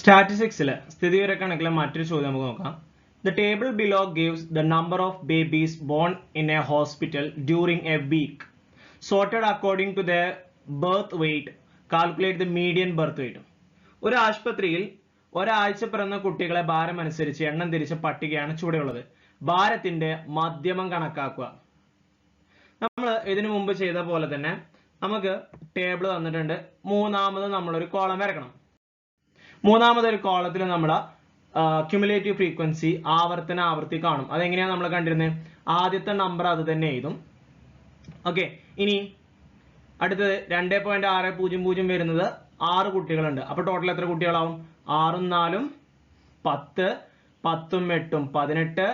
സ്റ്റാറ്റിസ്റ്റിക്സിലെ സ്ഥിതിവിവരക്കണക്കിലെ മറ്റൊരു ചോദ്യം നമുക്ക് നോക്കാം. The table below gives the number of babies born in a hospital during a week. Sorted according to their birth weight. Calculate the median birth weight. ഒരു ആശുപത്രിയിൽ ഒരാഴ്ച പിറന്ന കുട്ടികളെ ഭാരം അനുസരിച്ച് എണ്ണം തിരിച്ച പട്ടികയാണ് ചുവടെയുള്ളത്. ഭാരത്തിന്റെ മധ്യമം കണക്കാക്കുക. നമ്മൾ ഇതിനു മുമ്പ് ചെയ്ത പോലെ തന്നെ നമുക്ക് ടേബിൾ തന്നിട്ടുണ്ട്. മൂന്നാമത് നമ്മളൊരു കോളം വരക്കണം. മൂന്നാമതൊരു കോളത്തിൽ നമ്മൾ ക്യുമുലേറ്റീവ് ഫ്രീക്വൻസി ആവർത്തി കാണും. അതെങ്ങനെയാണ് നമ്മൾ കണ്ടിരുന്നത്? ആദ്യത്തെ നമ്പർ അത് തന്നെ എഴുതും. ഓക്കെ, ഇനി അടുത്തത് 2.600 വരുന്നത് 6 കുട്ടികളുണ്ട്. അപ്പൊ ടോട്ടൽ എത്ര കുട്ടികളാവും? 6ഉം 4ഉം 10, 10ഉം 8ഉം 18,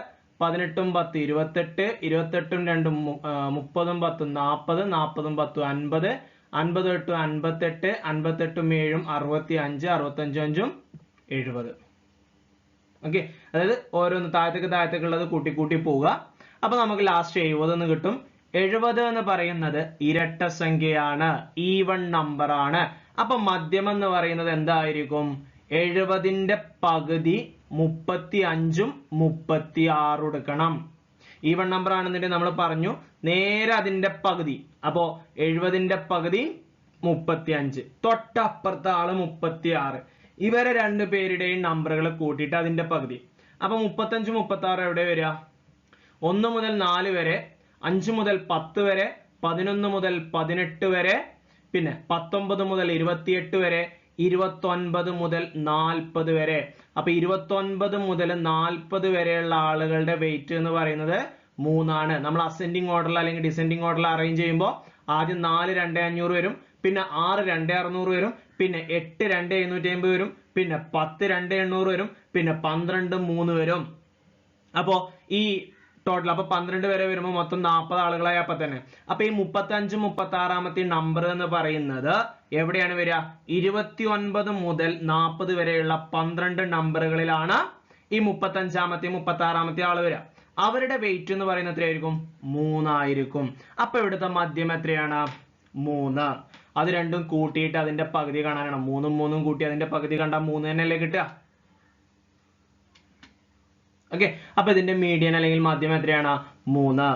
18ഉം 10 28, 28ഉം 2ഉം 30, 10 40, 40ഉം 10 50, 50 8 58, 58ഉം 7ഉം 65, 65ഉം 70. ഓക്കെ, അതായത് ഓരോന്ന് താഴത്തേക്കുള്ളത് കൂട്ടി പോവുക. അപ്പൊ നമുക്ക് ലാസ്റ്റ് 70 എന്ന് കിട്ടും. 70 എന്ന് പറയുന്നത് ഇരട്ട സംഖ്യയാണ്, ഈവൺ നമ്പർ ആണ്. അപ്പൊ മധ്യമം എന്ന് പറയുന്നത് എന്തായിരിക്കും? 70ന്റെ പകുതി 35ഉം 36 എടുക്കണം. ഈവൺ നമ്പർ ആണെന്നുണ്ടെങ്കിൽ നമ്മൾ പറഞ്ഞു നേരെ അതിന്റെ പകുതി. അപ്പോ 70ന്റെ പകുതി 35, തൊട്ടപ്പുറത്തെ ആള് 36. ഇവരെ രണ്ടുപേരുടെയും നമ്പറുകൾ കൂട്ടിയിട്ട് അതിന്റെ പകുതി. അപ്പൊ 35 36 എവിടെ വരിക? 1 മുതൽ 4 വരെ, 5 മുതൽ 10 വരെ, 11 മുതൽ 18 വരെ, പിന്നെ 19 മുതൽ 28 വരെ, 29 മുതൽ 40 വരെ. അപ്പൊ 29 മുതൽ 40 വരെയുള്ള ആളുകളുടെ വെയിറ്റ് എന്ന് പറയുന്നത് 3 ആണ്. നമ്മൾ അസെൻഡിങ് ഓർഡറിൽ അല്ലെങ്കിൽ ഡിസെൻഡിങ് ഓർഡറിൽ അറേഞ്ച് ചെയ്യുമ്പോൾ ആദ്യം 4 2500 വരും, പിന്നെ 6 2600 വരും, പിന്നെ 8 2750 വരും, പിന്നെ 10 2800 വരും, പിന്നെ 12 3 വരും. അപ്പോ ഈ ടോട്ടൽ അപ്പൊ 12 വരെ വരുമ്പോൾ മൊത്തം 40 ആളുകളായി അപ്പൊ തന്നെ. അപ്പൊ ഈ 35 36 നമ്പർ എന്ന് പറയുന്നത് എവിടെയാണ് വരിക? 29 മുതൽ 40 വരെയുള്ള 12 നമ്പറുകളിലാണ് ഈ 35 36 ആള് വരിക. അവരുടെ വെയിറ്റ് എന്ന് പറയുന്നത് എത്രയായിരിക്കും? 3 ആയിരിക്കും. അപ്പൊ ഇവിടുത്തെ മധ്യം എത്രയാണ്? 3. അത് രണ്ടും കൂട്ടിയിട്ട് അതിന്റെ പകുതി കാണാനാണ്. 3ഉം 3ഉം കൂട്ടി അതിന്റെ പകുതി കണ്ടാൽ 3 തന്നെയല്ലേ കിട്ടുക? ഓക്കെ, അപ്പൊ ഇതിന്റെ മീഡിയൻ അല്ലെങ്കിൽ മധ്യം എത്രയാണ്? 3.